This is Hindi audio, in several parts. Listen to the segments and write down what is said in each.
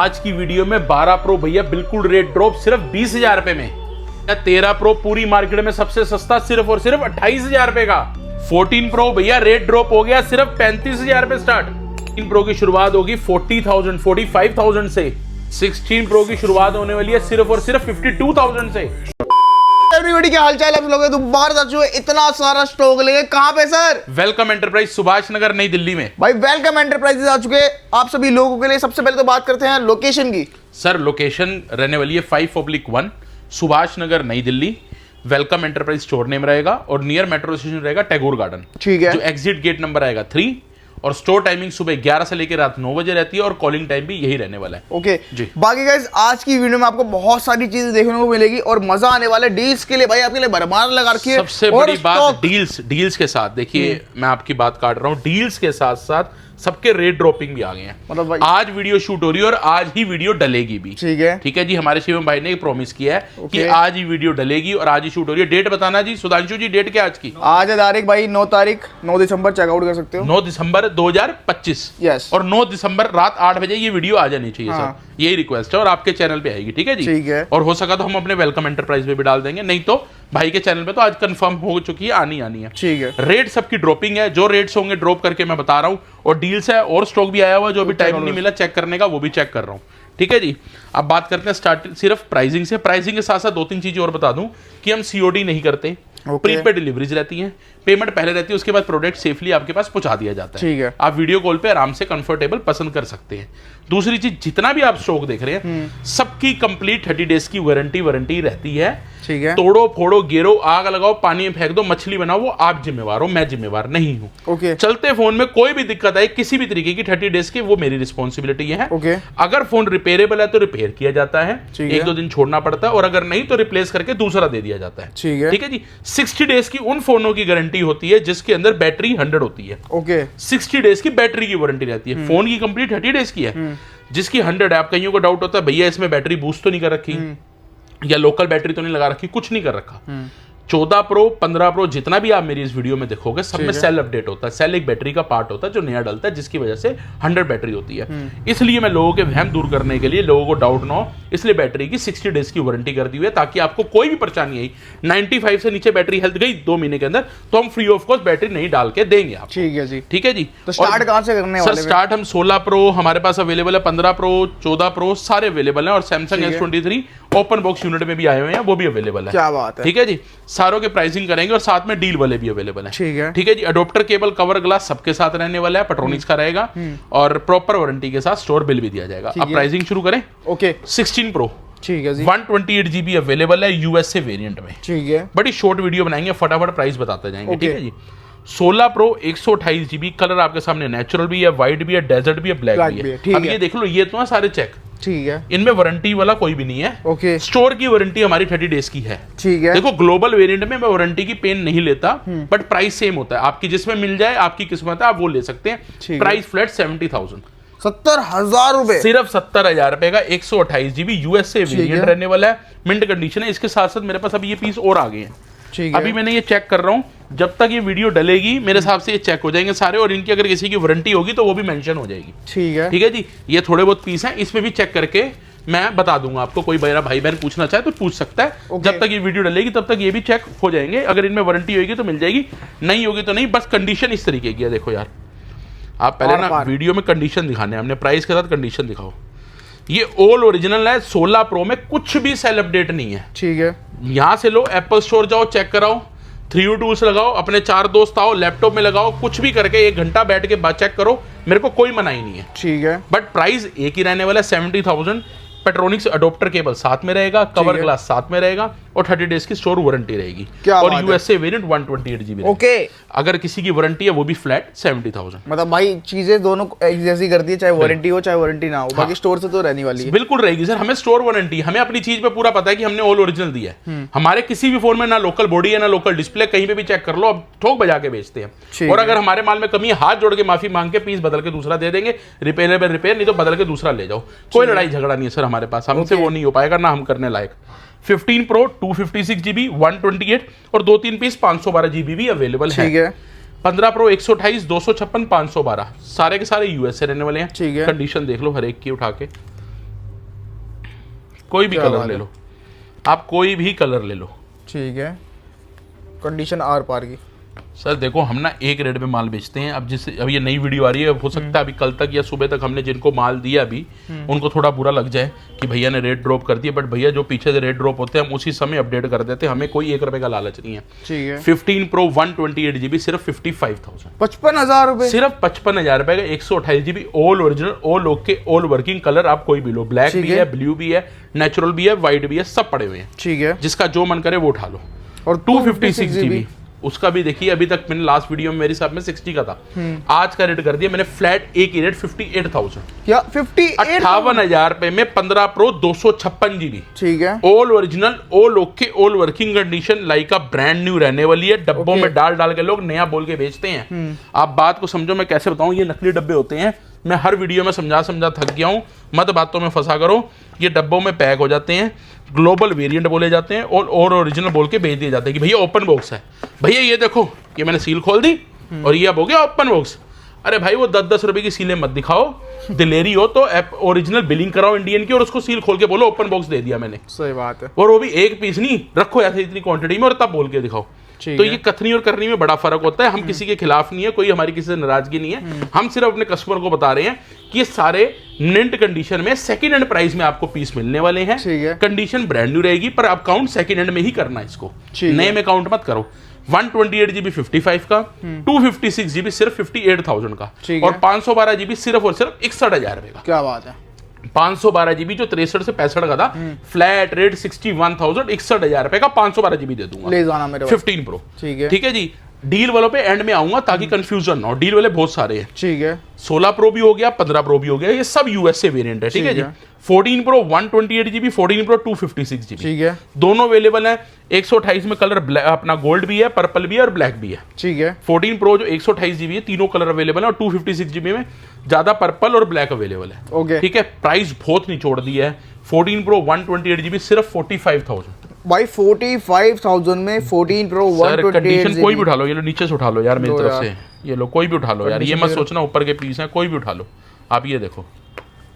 आज की वीडियो में 12 प्रो भैया बिल्कुल रेट ड्रॉप सिर्फ 20,000 रुपए में। 13 प्रो पूरी मार्केट में सबसे सस्ता सिर्फ और सिर्फ 28,000 रुपए का। 14 प्रो भैया रेट ड्रॉप हो गया सिर्फ 35,000 रुपए स्टार्ट। 16 प्रो की शुरुआत होगी 40,000 45,000 से। 16 प्रो की शुरुआत होने वाली है सिर्फ और सिर्फ 52,000 से। एवरीबॉडी क्या हालचाल है आप लोगों के दोबारा जा इतना सारा स्टॉक लेंगे कहां पे sir? Welcome enterprise Subhash Nagar नई दिल्ली में। भाई वेलकम एंटरप्राइजेस आ चुके हैं आप सभी लोगों के लिए। सबसे पहले तो बात करते हैं लोकेशन की। सर लोकेशन रहने वाली है 5/1 सुभाष नगर नई Delhi. Welcome enterprise store name रहेगा और नियर मेट्रो स्टेशन रहेगा टैगोर गार्डन। ठीक है। जो एग्जिट गेट नंबर आएगा 3 और स्टोर टाइमिंग सुबह 11 से लेकर रात 9 बजे रहती है और कॉलिंग टाइम भी यही रहने वाला है। ओके जी। बाकी गाइस आज की वीडियो में आपको बहुत सारी चीजें देखने को मिलेगी और मजा आने वाला है। डील्स के लिए भाई आपके लिए भरमार लगा रखी है। सबसे बड़ी बात डील्स के साथ देखिए, मैं आपकी बात काट रहा हूँ, डील्स के साथ साथ सबके रेट ड्रॉपिंग भी आ गए हैं। मतलब भाई आज वीडियो शूट हो रही है और आज ही वीडियो डलेगी भी। ठीक है जी। हमारे शिवम भाई ने प्रॉमिस किया है कि आज ही वीडियो डलेगी और आज ही शूट हो रही है। डेट बताना जी सुधांशु जी, डेट क्या आज की? आज है तारीख भाई 9 दिसंबर चेकआउट कर सकते हो। 9 दिसंबर 2025। यस। और 9 दिसंबर रात 8 बजे ये वीडियो आ जानी चाहिए। हाँ। सर यही रिक्वेस्ट है और आपके चैनल पे आएगी। ठीक है जी। ठीक है। और हो सका तो हम अपने वेलकम एंटरप्राइज पे भी डाल देंगे, नहीं तो भाई के चैनल पे तो आज कंफर्म हो चुकी है, आनी है। ठीक है। रेट सबकी ड्रॉपिंग है, जो रेट्स होंगे ड्रॉप करके मैं बता रहा हूँ। और डील्स है और स्टॉक भी आया हुआ है, जो भी टाइम नहीं मिला चेक करने का वो भी चेक कर रहा हूँ। ठीक है जी। अब बात करते हैं स्टार्ट सिर्फ प्राइसिंग से। प्राइसिंग के साथ साथ 2-3 चीजें और बता दूं कि हम सीओडी नहीं करते। प्रीपेड डिलीवरीज रहती हैं, पेमेंट पहले रहती है, उसके बाद प्रोडक्ट सेफली आपके पास पहुंचा दिया जाता है। ठीक है। आप वीडियो कॉल पे आराम से कंफर्टेबल पसंद कर सकते हैं। दूसरी चीज, जितना भी आप स्टॉक देख रहे हैं सबकी कंप्लीट 30 डेज की वारंटी रहती है। ठीक है। तोड़ो फोड़ो गिरो आग लगाओ पानी में फेंक दो मछली बनाओ, वो आप जिम्मेवार हो, मैं जिम्मेवार नहीं हूं। ओके। चलते फोन में कोई भी दिक्कत आए किसी भी तरीके की 30 डेज की, वो मेरी रिस्पॉन्सिबिलिटी है। ओके। अगर फोन रिपेयरेबल है तो रिपेयर किया जाता है, 1-2 दिन छोड़ना पड़ता है, और अगर नहीं तो रिप्लेस करके दूसरा दे दिया जाता है। ठीक है जी। 60 डेज की उन फोनों की गारंटी होती है जिसके अंदर बैटरी 100 होती है। ओके। 60 डेज की बैटरी की वारंटी रहती है। फोन की कंप्लीट 30 डेज की है, जिसकी 100 है। आप कईयों को डाउट होता है भैया इसमें बैटरी बूस्ट तो नहीं कर रखी या लोकल बैटरी तो नहीं लगा रखी, कुछ नहीं कर रखा। 14 प्रो 15 प्रो जितना भी आप मेरी इस वीडियो में देखोगे सब में सेल अपडेट होता है। सेल एक बैटरी का पार्ट होता है जो नया डलता है, जिसकी वजह से 100 बैटरी होती है। इसलिए मैं लोगों के वहम दूर करने के लिए, लोगों को डाउट ना हो, इसलिए बैटरी की 60 डेज की वारंटी कर दी हुई है, ताकि आपको कोई भी परेशानी आई 95 से नीचे बैटरी हेल्थ गई 2 महीने के अंदर तो हम फ्री ऑफ कॉस्ट बैटरी नहीं डाल के देंगे आप। ठीक है जी। ठीक है जी। तो स्टार्ट कहां से करने वाले? सर स्टार्ट हम 16 प्रो हमारे पास अवेलेबल है, 15 प्रो 14 प्रो सारे अवेलेबल हैं, और Samsung S23 open box unit में भी आए हुए हैं, वो भी अवेलेबल है। क्या बात है। ठीक है जी। सारों के प्राइसिंग करेंगे और साथ में डील वाले भी अवेलेबल है। ठीक है। ठीक है जी। अडोप्टर केबल कवर ग्लास सबके साथ रहने वाला है, पेट्रोनिक्स का रहेगा और प्रॉपर वारंटी के साथ स्टोर बिल भी दिया जाएगा। अब प्राइसिंग शुरू करें। ओके। 16 प्रो ठीक है जी। 128 GB अवेलेबल है यूएसए वेरिएंट में। ठीक है। बड़ी शॉर्ट वीडियो बनाएंगे, फटाफट प्राइस बताते जाएंगे। ठीक है जी। 16 प्रो 128 GB, कलर आपके सामने नेचुरल भी है, व्हाइट भी है, डेजर्ट भी है, ब्लैक भी है। अब ये देख लो, ये तो है सारे चेक। ठीक है। इनमें वारंटी वाला कोई भी नहीं है। ओके। स्टोर की वारंटी हमारी 30 डेज की है। ठीक है। देखो ग्लोबल वेरिएंट में मैं वारंटी की पेन नहीं लेता, बट प्राइस सेम होता है। आपकी जिसमें मिल जाए, आपकी किस्मत है, आप वो ले सकते हैं। प्राइस फ्लैट 70,000, 70,000 रुपए, सिर्फ 70,000 रुपए का 128 GB यूएसए वेरिएंट रहने वाला है। मिंट कंडीशन है। इसके साथ साथ मेरे पास अभी ये पीस और आ गए हैं। ठीक है। अभी मैंने ये चेक कर रहा हूँ, जब तक ये वीडियो डलेगी मेरे हिसाब से ये चेक हो जाएंगे सारे, और इनकी अगर किसी की वारंटी होगी तो वो भी मेंशन हो जाएगी। ठीक है। ठीक है जी। ये थोड़े बहुत पीस हैं, इसमें भी चेक करके मैं बता दूंगा आपको। कोई मेरा भाई बहन पूछना चाहे तो पूछ सकता है। जब तक ये वीडियो डलेगी तब तक ये भी चेक हो जाएंगे। अगर इनमें वारंटी होगी तो मिल जाएगी, नहीं होगी तो नहीं। बस कंडीशन इस तरीके की है। देखो यार, आप पहले ना वीडियो में कंडीशन दिखाने हैं हमने, प्राइस के साथ कंडीशन दिखाओ। ये ऑल ओरिजिनल है। 16 प्रो में कुछ भी सेल अपडेट नहीं है। ठीक है। यहां से लो, एप्पल स्टोर जाओ, चेक कराओ, 3U टूल्स लगाओ, अपने 4 दोस्त आओ, लैपटॉप में लगाओ, कुछ भी करके 1 घंटा बैठ के बात चेक करो, मेरे को कोई मनाही नहीं है। ठीक है। बट प्राइस एक ही रहने वाला है 70,000। पेट्रोनिक्स अडोप्टर केबल साथ में रहेगा, कवर ग्लास साथ में रहेगा, और 30 डेज की स्टोर वारंटी रहेगी। और यूएसए वेरिएंट 128 GB। ओके। अगर किसी की वारंटी है वो भी फ्लैट 70,000। मतलब भाई चीजें दोनों एक जैसी करती है, चाहे वारंटी हो चाहे वारंटी ना हो। बाकी स्टोर से तो रहने वाली है। बिल्कुल रहेगी सर। हमें स्टोर वारंटी, हमें अपनी चीज पे पूरा पता है कि हमने ऑल ओरिजिनल दिया है। हमारे किसी भी फोन में ना लोकल बॉडी है ना लोकल डिस्प्ले, कहीं पे भी चेक कर लो, अब ठोक बजा के बेचते हैं। और अगर हमारे माल में कमी है, हाथ जोड़ के माफी मांग के पीस बदल के दूसरा दे देंगे। रिपेयर रिपेयर, नहीं तो बदल के दूसरा ले जाओ। कोई लड़ाई झगड़ा नहीं है सर हमारे पास, हमसे वो नहीं हो पाएगा ना हम करने लायक। 15 प्रो 256 GB 128 और 2-3 पीस 512 GB भी अवेलेबल है। ठीक है। 15 प्रो 128 256 512 सारे के सारे यूएसए रहने वाले हैं। ठीक है। कंडीशन देख लो हर एक की उठा के। कोई भी क्या कलर बात ले है। लो, आप कोई भी कलर ले लो। ठीक है, कंडीशन आर पार की। सर देखो हम ना एक रेट पे माल बेचते हैं। अब ये नई वीडियो आ रही है, हो सकता है अभी कल तक या सुबह तक हमने जिनको माल दिया अभी उनको थोड़ा बुरा लग जाए कि भैया ने रेट ड्रॉप कर दिया, बट भैया जो पीछे से रेट ड्रॉप होते हैं हम उसी समय अपडेट कर देते हैं, हमें कोई 1 रुपए का लालच नहीं है। ठीक है, 15 प्रो 128 GB सिर्फ 55,000, 55,000 रुपए। सिर्फ 55,000 रुपए का 128 GB all original, all okay, all working. Colour आप कोई भी लो, ब्लैक ठीक भी है। है, ब्लू भी है, नेचुरल भी है, व्हाइट भी है, सब पड़े हुए हैं। ठीक है, जिसका जो मन करे वो उठा लो। और 256 GB उसका भी देखिए, अभी तक मैंने लास्ट वीडियो में मेरे हिसाब में 60 का था, आज का रेट कर दिया मैंने फ्लैट एक ही रेट 58,000, क्या 58? 58,000 रुपए में 15 प्रो 256 GB ठीक है, all original, all okay, all working condition, like brand new रहने वाली है। डब्बों में डाल डाल के लोग नया बोल के बेचते हैं। आप बात को समझो, मैं कैसे बताऊं, ये नकली डब्बे होते हैं, मैं हर वीडियो में समझा थक गया हूं, मत बातों में फंसा करो। ये डब्बों में पैक हो जाते हैं, ग्लोबल वेरिएंट बोले जाते हैं और ओरिजिनल बोल के भेज दिए जाते हैं कि भैया ओपन बॉक्स है। भैया ये देखो, ये मैंने सील खोल दी और ये अब हो गया ओपन बॉक्स। अरे भाई वो 10-10 रुपए की सीलें मत दिखाओ, दिलेरी हो तो ओरिजिनल बिलिंग कराओ इंडियन की और उसको सील खोल के बोलो ओपन बॉक्स दे दिया मैंने। सही बात है। और वो भी एक पीस नहीं, रखो ऐसे इतनी क्वांटिटी में और तब बोल के दिखाओ। तो ये कथनी और करनी में बड़ा फर्क होता है। हम किसी के खिलाफ नहीं है, कोई हमारी किसी से नाराजगी नहीं है, हम सिर्फ अपने कस्टमर को बता रहे हैं कि ये सारे मिंट कंडीशन में सेकंड हैंड प्राइस में आपको पीस मिलने वाले हैं। ठीक है। कंडीशन ब्रांड न्यू रहेगी, पर आप काउंट सेकंड हैंड में ही करना है इसको, ठीक है। नए में काउंट मत करो। 128 GB 55 का, 256 GB सिर्फ 58,000 का, ठीक और है। 512 GB सिर्फ और सिर्फ 61,000 रुपए का। क्या बात है। 512 GB जो 63 से 65 का था, फ्लैट रेट 61,000, 61,000 रुपए का 512 GB दे दूंगा। ले जाना मेरे 15 प्रो। ठीक है, ठीक है जी। डील वालों पे एंड में आऊंगा ताकि कंफ्यूजन ना हो, डील वाले बहुत सारे हैं। ठीक है, 16 प्रो भी हो गया, 15 प्रो भी हो गया, ये सब यूएसए वेरिएंट है। ठीक है जी। 14 प्रो 128 GB, 14 प्रो 256 GB, ठीक है, दोनों अवेलेबल है। 128 में कलर अपना गोल्ड भी है, पर्पल भी है और ब्लैक भी है। ठीक है, 14 प्रो जो 128 GB है, तीनों कलर अवेलेबल है, और 256 GB में ज्यादा पर्पल और ब्लैक अवेलेबल है। ओके। ठीक है, प्राइस बहुत निचोड़ दी है। 14 प्रो 128 GB सिर्फ 45,000। भाई 45,000 में 14 प्रो सर 128 कंडीशन कोई भी उठा लो, ये लो नीचे से उठा लो यार मेरी लो तरफ यार। से, ये लो कोई भी उठा लो यार, ये मत सोचना ऊपर के पीस है, कोई भी उठा लो। आप ये देखो,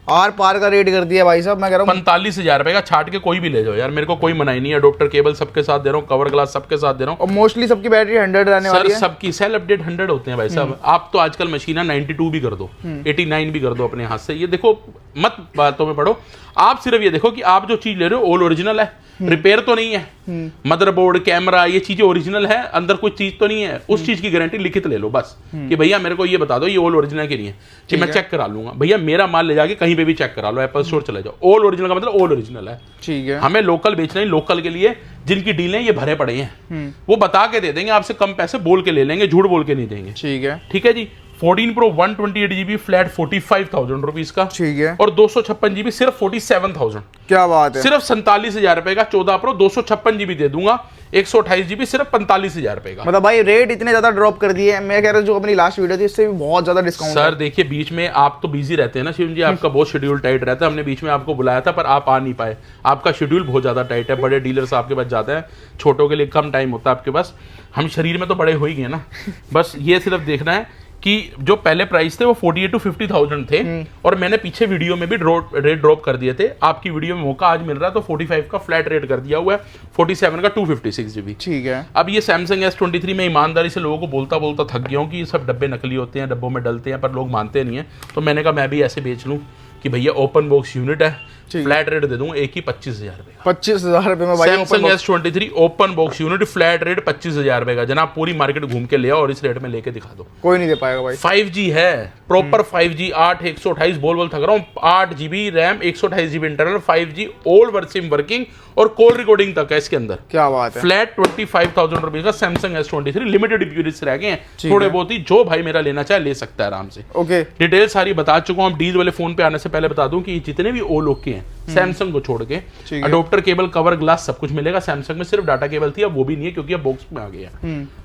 आर पार का रेट कर दिया भाई साहब, मैं कह रहा हूँ 45,000 रुपए का छाट के कोई भी ले जाओ यार, मेरे को कोई मनाही नहीं है। अडोप्टर केबल सबके साथ दे रहा हूँ, कवर ग्लास सबके साथ दे रहा हूँ। और मोस्टली सबकी बैटरी 100 रहने सर वाली है। सबकी सेल अपडेट 100 होते हैं भाई साहब। आप तो आजकल मशीन 92 भी कर दो, 89 भी कर दो अपने हाथ से। ये देखो, मत बातों में पढ़ो, आप सिर्फ ये देखो कि आप जो चीज ले रहे हो ऑल ओरिजिनल है, रिपेयर तो नहीं है। मदरबोर्ड, कैमरा, ये चीजें ओरिजिनल है, अंदर कोई चीज तो नहीं है, उस चीज की गारंटी लिखित ले लो बस, कि भैया मेरे को ये बता दो ये ऑल ओरिजिनल की नहीं है, कि मैं चेक करा लूंगा। भैया मेरा माल ले जाके कहीं पे भी चेक करा लो, एप्पल स्टोर चले जाओ, ऑल ओरिजिनल का मतलब ऑल ओरिजिनल है। ठीक है, हमें लोकल बेचना है, लोकल के लिए जिनकी डीलें ये भरे पड़े हैं वो बता के दे देंगे, आपसे कम पैसे बोल के ले लेंगे, झूठ बोल के नहीं देंगे। ठीक है, ठीक है जी। 14 प्रो 128 GB फ्लैट 45,000 रुपीज का, ठीक है, और 256 GB सिर्फ 47,000। क्या बात है। सिर्फ 47,000 रुपए का 14 प्रो 256 GB दे दूंगा, 128 GB सिर्फ 45,000 रुपए का। मतलब भाई रेट इतने ज्यादा ड्रॉप कर दिए, मैं कह रहा हूँ जो अपनी लास्ट वीडियो थी इससे भी बहुत ज्यादा डिस्काउंट। सर देखिए, बीच में आप तो बिजी रहते हैं ना शिवम जी, आपका बहुत शेड्यूल टाइट रहता है। हमने बीच में आपको बुलाया था पर आप आ नहीं पाए, आपका शेड्यूल बहुत ज्यादा टाइट है। बड़े डीलर्स आपके पास जाते हैं, छोटों के लिए कम टाइम होता है आपके पास। हम शरीर में तो बड़े हो ही गए ना, बस ये सिर्फ देखना है कि जो पहले प्राइस थे वो 48 to 50,000 थे, और मैंने पीछे वीडियो में भी रेट ड्रॉप कर दिए थे। आपकी वीडियो में मौका आज मिल रहा है तो 45 का फ्लैट रेट कर दिया हुआ है, 47 का 256 GB। ठीक है। अब ये सैमसंग S23 में ईमानदारी से लोगों को बोलता बोलता थक गया हूँ कि ये सब डब्बे नकली होते हैं, डब्बों में डलते हैं, पर लोग मानते नहीं है। तो मैंने कहा मैं भी ऐसे बेच लूँ कि भैया ओपन बॉक्स यूनिट है, फ्लैट रेट दे दूंगा एक ही 25,000 रुपए का। 25,000 रुपए में भाई Samsung S23 open box unit flat rate 25,000 रुपए का। जनाब पूरी मार्केट घूम के ले आओ और इस रेट में लेके दिखा दो, कोई नहीं दे पाएगा भाई। 5G है, प्रॉपर 5G, 8 128 बोल थक रहा हूँ, 8 GB RAM, 128 GB internal, 5G all वर्सिम वर्किंग और कॉल रिकॉर्डिंग तक है इसके अंदर। क्या बात है। फ्लैट 25,000 रुपए का सैमसंग S23 लिमिटेड पीरियड्स रह गए हैं, ठीक थोड़े है। बहुत ही, जो भाई मेरा लेना चाहे ले सकता है आराम से। ओके। डिटेल सारी बता चुका हूँ। डील वाले फोन पे आने से पहले बता दूं कि जितने भी ओल ओके हैं सैमसंग को छोड़ के, ठीक है। अडोप्टर केबल, कवर ग्लास सब कुछ मिलेगा। सैमसंग में सिर्फ डाटा केबल थी, अब वो भी नहीं है क्योंकि अब बॉक्स में आ गया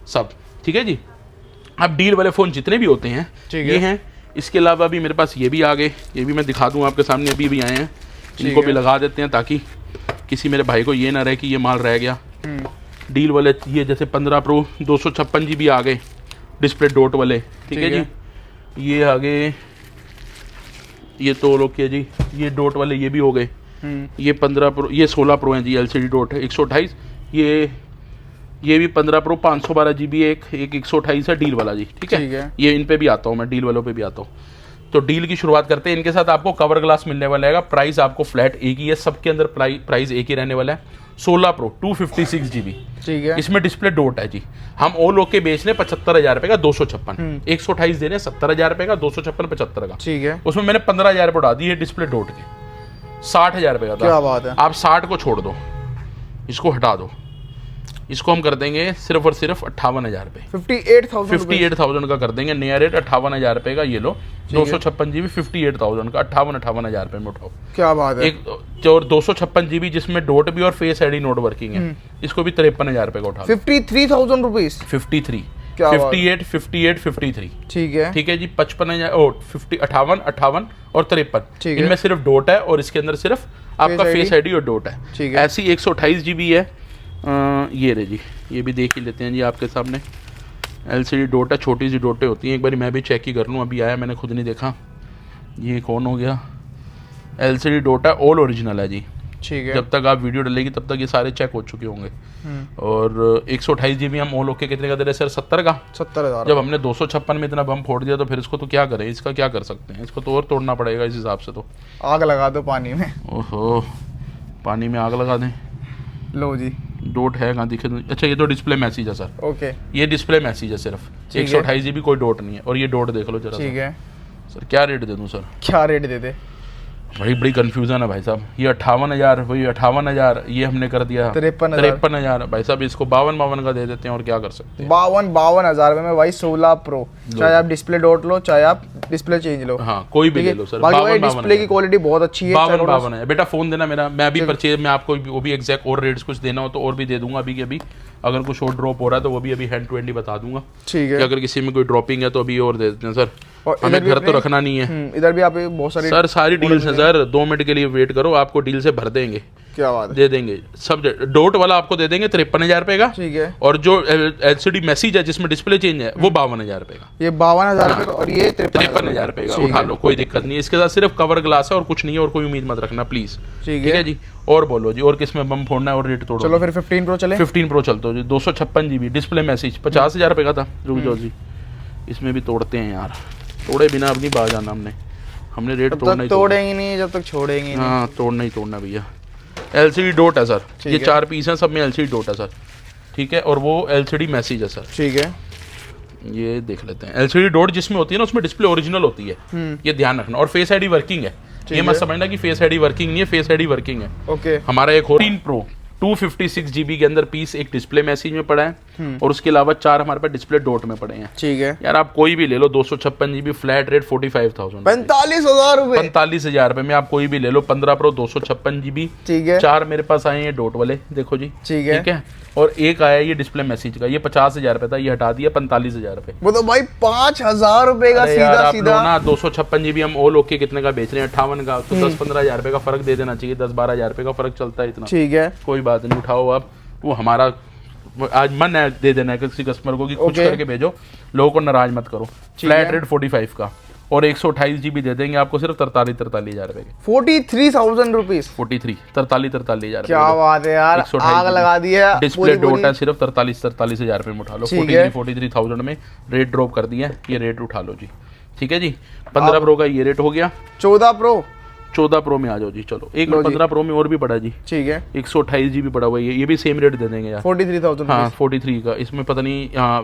सब। ठीक है जी। अब डील वाले फोन जितने भी होते हैं ये हैं। इसके अलावा भी मेरे पास ये भी आ गए, ये भी मैं दिखा दूं आपके सामने, अभी भी आए हैं, इनको भी लगा देते हैं ताकि किसी मेरे भाई को ये ना रहे कि ये माल रह गया। डील वाले ये जैसे 15 प्रो 256 GB आ गए, डिस्प्ले डॉट वाले। ठीक है जी। ये आ गए, ये तो ओके जी, ये डॉट वाले ये भी हो गए। ये 15 प्रो, ये 16 प्रो है जी, एलसीडी डॉट है 128। ये भी 15 प्रो 512 GB एक 128 है डील वाला जी, ठीक है। ये इन पे भी आता हूँ मैं, डील वालों पे भी आता हूँ। तो डील की शुरुआत करते हैं। इनके साथ आपको कवर ग्लास मिलने वाला है, प्राइस आपको फ्लैट एक ही है, सबके अंदर प्राइस एक ही रहने वाला है। 16 प्रो 256 GB, ठीक है। इसमें डिस्प्ले डॉट है जी। हम ओ लोग के बेच रहे हैं 75,000 रुपए का 256, 128 दे रहे हैं 70,000 रुपए का 256 75 का, ठीक है। उसमें मैंने 15,000 रुपये उड़ा दी है डिस्प्ले डॉट के, 60,000 रुपए का था। क्या बात है। आप 60 को छोड़ दो, इसको हटा दो, इसको हम कर देंगे सिर्फ और सिर्फ 58,000 रुपए, 58,000 का कर देंगे। नया रेट 58,000 रुपए का, ये लो 256 GB 58,000 का, 58,000 रुपए में उठाओ। क्या बात है। एक जो 256 GB जिसमें डॉट भी और फेस आईडी नोट वर्किंग है, इसको भी 53,000 रुपए का उठा 53,000 रुपीज, 53 क्या 58 58 53, ठीक है। ठीक है जी। 55,000 58 58 और 53, ठीक है। इनमें सिर्फ डॉट है और इसके अंदर सिर्फ आपका फेस आईडी और डॉट है, ठीक है। ऐसी 128 GB है। ये रे जी, ये भी देख ही लेते हैं जी आपके सामने। एलसीडी डॉट है, छोटी सी डॉटें होती हैं, एक बार मैं भी चेक ही कर लूँ, अभी आया मैंने खुद नहीं देखा। ये कौन हो गया, एलसीडी डॉट है, ऑल ओरिजिनल है जी, ठीक है। जब तक आप वीडियो डलेगी तब तक ये सारे चेक हो चुके होंगे। और 128 GB हम ऑल ओके कितने का दे रहे सर, 70 का, 70,000। जब हमने 256 में इतना बम फोड़ दिया तो फिर इसको तो क्या करें, इसका क्या कर सकते हैं, इसको तो और तोड़ना पड़ेगा इस हिसाब से। तो आग लगा दो पानी में। ओहो, पानी में आग लगा दें। लो जी, डॉट है कहाँ दिखे? अच्छा, ये तो डिस्प्ले मैसेज है सर, ओके, ये डिस्प्ले मैसेज है सिर्फ, 128 GB कोई डॉट नहीं है। और ये डॉट देख लो जरा, ठीक है। सर क्या रेट दे दूं सर? क्या रेट दे दे? बड़ी कंफ्यूजन है भाई साहब। ये 58,000, वही 58,000, ये हमने कर दिया 53,000 भाई साहब। इसको 52 का दे देते हैं और क्या कर सकते हैं। 52,000 में भाई 16 प्रो, चाहे आप डिस्प्ले डॉट लो चाहे आप डिस्प्ले चेंज लो, हाँ कोई भी ले लो सर। बाकी भाई डिस्प्ले की क्वालिटी बहुत अच्छी है। 52 है बेटा, फोन देना मेरा, मैं अभी परचेज में आपको वो भी एग्जैक्ट और रेट्स कुछ देना हो तो और भी दे दूंगा अभी के अभी। अगर कुछ और ड्रॉप हो रहा है तो वो भी अभी हैंड टू हैंड बता दूंगा, ठीक है। अगर किसी में कोई ड्रॉपिंग है तो अभी और दे देते हैं सर, हमें घर तो रखना नहीं है। इधर भी आप बहुत सारी सर सारी डील्स हैं सर, 2 मिनट के लिए वेट करो, आपको डील से भर देंगे। क्या बात है, दे देंगे सब। डॉट वाला आपको दे देंगे 53,000 रुपए का, ठीक है। और जो एलसीडी मैसेज है जिसमें डिस्प्ले चेंज है वो 52,000 रुपए का, ये 52,000 रुपए का, और ये 53,000 रुपए का। उठा लो, कोई दिक्कत नहीं है। इसके साथ सिर्फ कवर ग्लास है और कुछ नहीं है, और कोई उम्मीद मत रखना प्लीज, ठीक है जी। और बोलो जी, और किसमें बम फोड़ना है और रेट तोड़ो। चलो फिर 15 प्रो चले। 15 प्रो चलते हो जी, 256 GB डिस्प्ले मैसेज 50,000 रुपए का था। रुक जाओ जी, इसमें भी तोड़ते हैं यार, तोड़े बिना अब नहीं बाहर जाना हमने रेट तोड़ना ही तोड़ेंगे नहीं जब तक छोड़ेंगे नहीं। हाँ, तोड़ना ही तोड़ना भैया। एलसीडी डॉट है सर, ये 4 पीस हैं, सब में एलसीडी डॉट है सर, ठीक है। और वो एलसीडी मैसेज है सर, ठीक है। ये देख लेते हैं। एलसीडी डॉट जिसमें होती है ना उसमें डिस्प्ले ओरिजिनल होती है, ये ध्यान रखना। और फेस आईडी वर्किंग है, ये मत समझना कि फेस आईडी वर्किंग नहीं है, फेस आईडी वर्किंग है। ओके। हमारा एक 3 प्रो 256 GB के अंदर पीस एक डिस्प्ले मैसेज में पड़ा है, और उसके अलावा 4 हमारे पास डिस्प्ले डॉट में पड़े हैं, ठीक है। यार आप कोई भी ले लो, 256 GB फ्लैट रेट 45,000, 45,000 रुपए, 45,000 रुपए में आप कोई भी ले लो। 15 प्रो 256 GB, ठीक है। 4 मेरे पास आए हैं डॉट वाले, देखो जी, ठीक है। और एक आया ये डिस्प्ले मैसेज का, ये 50,000 रुपए था, ये हटा दिया 45,000 रुपए। वो तो भाई 5,000 रुपए का सीधा सीधा ना। 256 GB हम ऑल ओके कितने का बेच रहे हैं, 58 का, तो 10-15,000 रुपए का फर्क दे देना चाहिए, 10-12,000 रुपए का फर्क चलता है इतना, ठीक है। कोई बात नहीं, उठाओ आप। वो हमारा आज मन है दे देना है किसी कस्टमर को कि कुछ करके भेजो, लोगों को नाराज मत करो। फ्लैट रेट 45 का, और 128 GB दे देंगे आपको सिर्फ 43,000 रुपए के, 43,000 रुपीज, 43,000 क्या बात है यार, आग लगा दिया। डिस्प्ले डॉट है सिर्फ 43,000 रुपए में उठा लो। 43,000 में रेट ड्रॉप कर दिया, ये रेट उठा लो जी, ठीक है जी। 15 प्रो का ये रेट हो गया। 14 प्रो में आ जाओ जी। चलो एक मिनट, 15 प्रो में और भी पड़ा जी, ठीक है, 128 GB पड़ा हुआ है, ये भी सेम रेट दे देंगे यार, 43,000। हाँ 43 का। इसमें पता नहीं, हाँ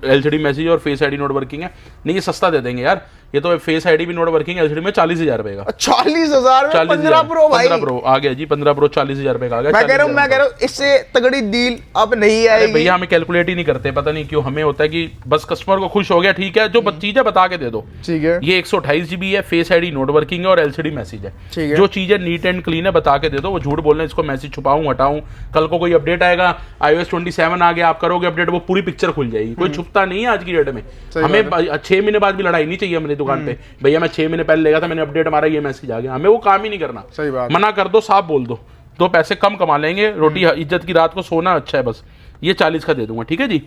एलसीडी मैसेज और फेस आईडी नोट वर्किंग है, नहीं ये सस्ता दे देंगे यार, ये तो फेस आईडी भी नोट वर्किंग है, एलसीडी में 40,000 रुपए का। 40,000 में 15 प्रो भाई, 15 प्रो आ गया जी, 15 प्रो 40,000 रुपए का आ गया। मैं कह रहा हूँ इससे तगड़ी डील अब नहीं आएगी भैया, हमें कैलकुलेट ही नहीं करते, पता नहीं क्यों। हमें होता है कि बस कस्टमर को खुश हो गया, ठीक है, जो चीज है बता के दे दो, ठीक है। ये 128 GB है, फेस आईडी नोट वर्किंग है और एलसीडी मैसेज है, ठीक है। जो चीजें नीट एंड क्लीन है बता के दे दो। वो झूठ बोलना, इसको मैसेज छुपाऊं हटाऊं, कल को कोई अपडेट आएगा, iOS 27 आ गया, आप करोगे अपडेट, वो पूरी पिक्चर खुल जाएगी। कोई छुपता नहीं है आज की डेट में। हमें 6 महीने बाद भी लड़ाई नहीं चाहिए हमारी दुकान पे, भैया मैं 6 महीने पहले लेगा था, मैंने अपडेट मारा, ये मैसेज आ गया। हमें वो काम ही नहीं करना, सही बात। मना कर दो, साफ बोल दो, 2 पैसे कम कमा लेंगे, रोटी इज्जत की रात को सोना अच्छा है बस। ये 40 का दे दूंगा, ठीक है जी।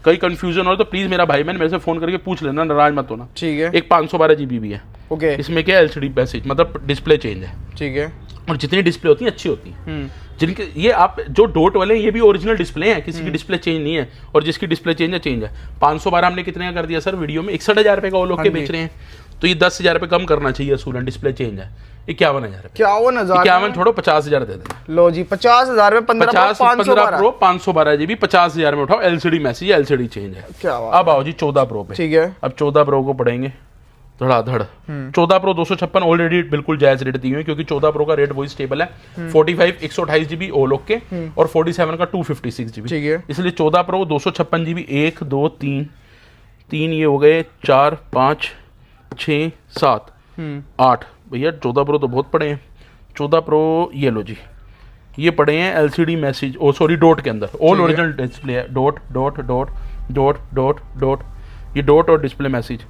कहीं कंफ्यूजन हो तो प्लीज मेरा भाई मेरे से फोन करके पूछ लेना, नाराज मत होना, ठीक है। एक 512 GB भी है, ओके। इसमें क्या एलसीडी मैसेज मतलब डिस्प्ले चेंज है, ठीक है। और जितनी डिस्प्ले होती है अच्छी होती है। जिनके ये आप जो डॉट वाले हैं ये भी ओरिजिनल डिस्प्ले हैं, किसी की डिस्प्ले चेंज नहीं है, और जिसकी डिस्प्ले चेंज है चेंज है। 512 हमने कितने का कर दिया सर वीडियो में? 61,000 रुपये का वो लोग के बेच रहे हैं, तो ये 10,000 रुपये कम करना चाहिए असूलन, डिस्प्ले चेंज है 51,000 रुपये। 51,000 छोड़ो 50,000 दे देना। लो जी 50,000 में 15 प्रो 512 GB 50,000 में उठाओ, LCD मैसेज, LCD चेंज है। क्या बात। अब आओ जी 14 प्रो पे। ठीक है, अब 14 प्रो को पढ़ेंगे धड़ाधड़। 14 प्रो 256 ऑलरेडी बिल्कुल जायज रेट दी हुई है, क्योंकि 14 प्रो का रेट वही स्टेबल है। 45 128 GB ओ लोग के और 47 का 256 GB, ठीक है। इसलिए 14 प्रो 256 GB 1 2 3 ये हो गए 4 5 6 7 8। भैया 14 प्रो तो बहुत पड़े हैं। 14 प्रो ये लो जी, ये पड़े हैं LCD मैसेज, ओ सॉरी डॉट के अंदर, ऑल ओरिजिनल डिस्प्ले है, dot dot dot dot dot dot, ये डॉट और डिस्प्ले मैसेज,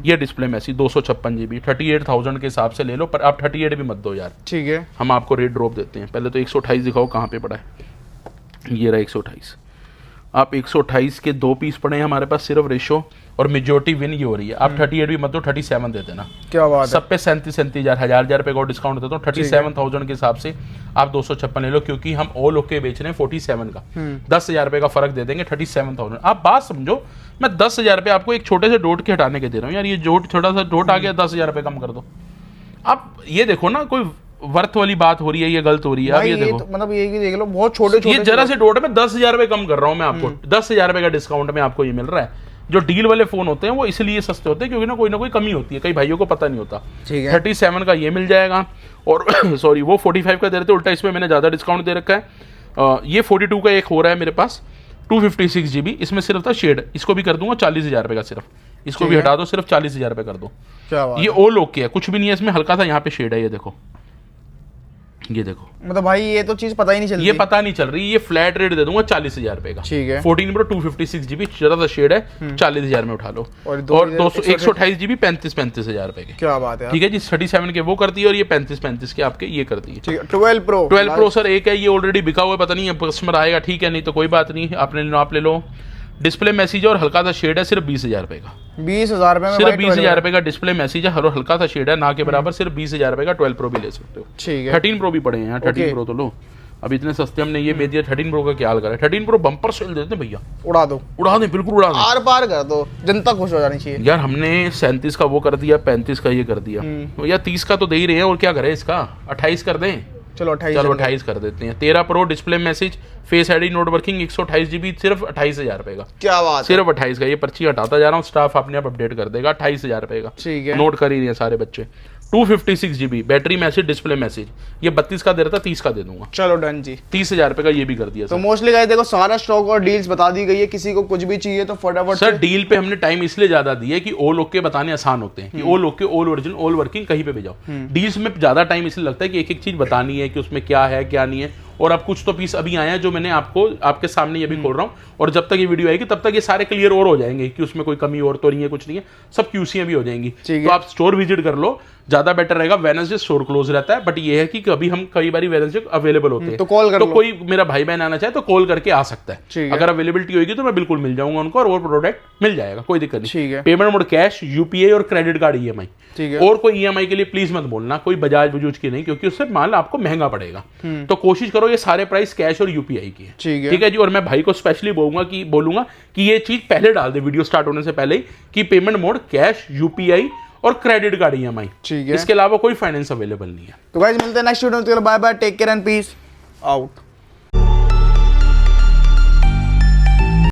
ये डिस्प्ले मैसेज 256 GB 38,000 के हिसाब से ले लो, पर आप 38 भी मत दो यार, ठीक है। हम आपको रेट ड्रॉप देते हैं। पहले तो 128 दिखाओ कहाँ पे पड़ा है, ये रहा 128। आप 128 के 2 पीस पड़े हैं हमारे पास सिर्फ रेशो, और मेजोरिटी विन ये हो रही है। आप 38 भी मत दो, 37 दे देना। क्या बात है। सब पे 37,000 हजार रुपए का डिस्काउंट देता हूँ। 37,000 के हिसाब से आप 256 ले लो, क्योंकि हम ऑल ओके बेच रहे हैं 47 का। 10,000 रुपए का फर्क दे देंगे, 37,000। आप बात समझो, मैं 10,000 रुपए आपको एक छोटे से डॉट के हटाने के दे रहा हूँ यार। ये छोटा सा डॉट आ गया, 10,000 रुपए कम कर दो। आप ये देखो ना, कोई वर्थ वाली बात हो रही है, ये गलत हो रही है। अब ये देखो, तो मतलब ये देख लो, बहुत छोटे छोटे, ये जरा से डॉट में 10,000 रुपए कम कर रहा हूँ मैं आपको। 10,000 रुपए का डिस्काउंट में आपको ये मिल रहा है। जो डील वाले फोन होते हैं वो इसलिए सस्ते होते हैं, क्योंकि ना कोई कमी होती है, कई भाइयों को पता नहीं होता। 37 का ये मिल जाएगा, और सॉरी वो 45 का दे रहे थे, उल्टा इसमें मैंने ज़्यादा डिस्काउंट दे रखा है। ये 42 का एक हो रहा है मेरे पास 256 GB, इसमें सिर्फ था शेड, इसको भी कर दूंगा 40,000 रुपये का सिर्फ, इसको भी हटा दो, सिर्फ 40,000 रुपये कर दो। क्या बात। ये ओल ओके है, कुछ भी नहीं है इसमें, हल्का सा यहाँ पे शेड है, ये देखो, ये देखो। मतलब भाई ये तो चीज पता ही नहीं चल रही, ये पता नहीं चल रही। ये फ्लैट रेट दे दूंगा 40,000 रुपए का, ठीक है। 14 प्रो 256 GB जरा सा शेड है, 40,000 में उठा लो। और 128 GB 35,000 रुपए के। क्या बात है। ठीक है जी, 37 के वो कर दिए, और ये 35 के आपके ये कर दिए। 12 प्रो सर एक है, ये ऑलरेडी बिका हुआ है, पता नहीं है कस्टमर आएगा, ठीक है, नहीं तो कोई बात नहीं, आपने लेना आप ले लो। डिस्प्ले मैसेज और हल्का सा शेड है, सिर्फ 20,000 रुपए का। 20,000 रुपए में सिर्फ 20,000 रुपए का डिस्प्ले मैसेज है, हल्का सा शेड है, ना के बराबर, सिर्फ 20,000 रुपए का 12 प्रो भी ले सकते हो। ठीक है। 13 प्रो भी पड़े हैं, 13 प्रो तो लो। अब इतने सस्ते हमने ये बेच दिया, 13 प्रो का क्या हाल करा। 13 प्रो बम्पर सेल देते हैं भैया, उड़ा दो, उड़ा दें, बिल्कुल उड़ा दें, आर पार कर दो, जनता खुश हो जानी चाहिए यार। हमने 37 का वो कर दिया, 35 का ये कर दिया, या 30 का तो दे ही रहे हैं, और क्या करें इसका, 28 कर दें। चलो 28 कर देते हैं। 13 pro display message, face ID note working, 128 GB, सिर्फ 28,000 रुपए का। क्या बात, सिर्फ 28 का। ये पर्ची हटाता जा रहा हूँ, स्टाफ अपने आप अपडेट कर देगा। 28,000 रुपए का, ठीक है। नोट कर ही रहे हैं सारे बच्चे। 256 GB battery message, display message, ये 32 का दे रहा था, 30 का दे दूंगा। चलो डन जी, 30,000 रुपए का ये भी कर दिया। तो मोस्टली गाइस देखो सारा स्टॉक और डील्स बता दी गई है, किसी को कुछ भी चाहिए तो फटाफट सर डील पे हमने टाइम इसलिए ज्यादा दिया है कि ऑल ओके बताने आसान होते हैं, कि all okay, all original, all working कहीं पे भी जाओ। डील्स में ज्यादा टाइम इसलिए लगता है कि एक एक चीज बतानी है कि उसमें क्या है क्या नहीं है। और अब कुछ तो पीस अभी आए हैं जो मैंने आपको आपके सामने ये भी खोल रहा हूँ, और जब तक ये वीडियो आएगी तब तक ये सारे क्लियर और हो जाएंगे कि उसमें कोई कमी और तो नहीं है, कुछ नहीं है, सब क्यूसियां भी हो जाएंगी। तो आप स्टोर विजिट कर लो, ज्यादा बेटर रहेगा। वेडनेसडे स्टोर क्लोज रहता है, बट ये है कि कभी हम कई बार वेडनेसडे अवेलेबल होते हैं, तो कॉल कर लो। कोई मेरा भाई बहन आना चाहे तो कॉल करके आ सकता है। अगर अवेलेबिलिटी होगी तो मैं बिल्कुल मिल जाऊंगा उनको, और वो प्रोडक्ट मिल जाएगा, कोई दिक्कत नहीं। पेमेंट मोड कैश, यूपीआई और क्रेडिट कार्ड EMI। और कोई EMI के लिए प्लीज मत बोलना, कोई बजाज बजूज की नहीं, क्योंकि उससे माल आपको महंगा पड़ेगा। तो कोशिश करो ये सारे प्राइस कैश और यूपीआई की है, ठीक है जी। और मैं भाई को स्पेशली बोलूंगा कि ये चीज पहले डाल दे वीडियो स्टार्ट होने से पहले ही, कि पेमेंट मोड कैश, यूपीआई और क्रेडिट कार्ड EMI, ठीक है। इसके अलावा कोई फाइनेंस अवेलेबल नहीं है। तो गाइस मिलते हैं नेक्स्ट वीडियो में, bye bye, take care and peace out.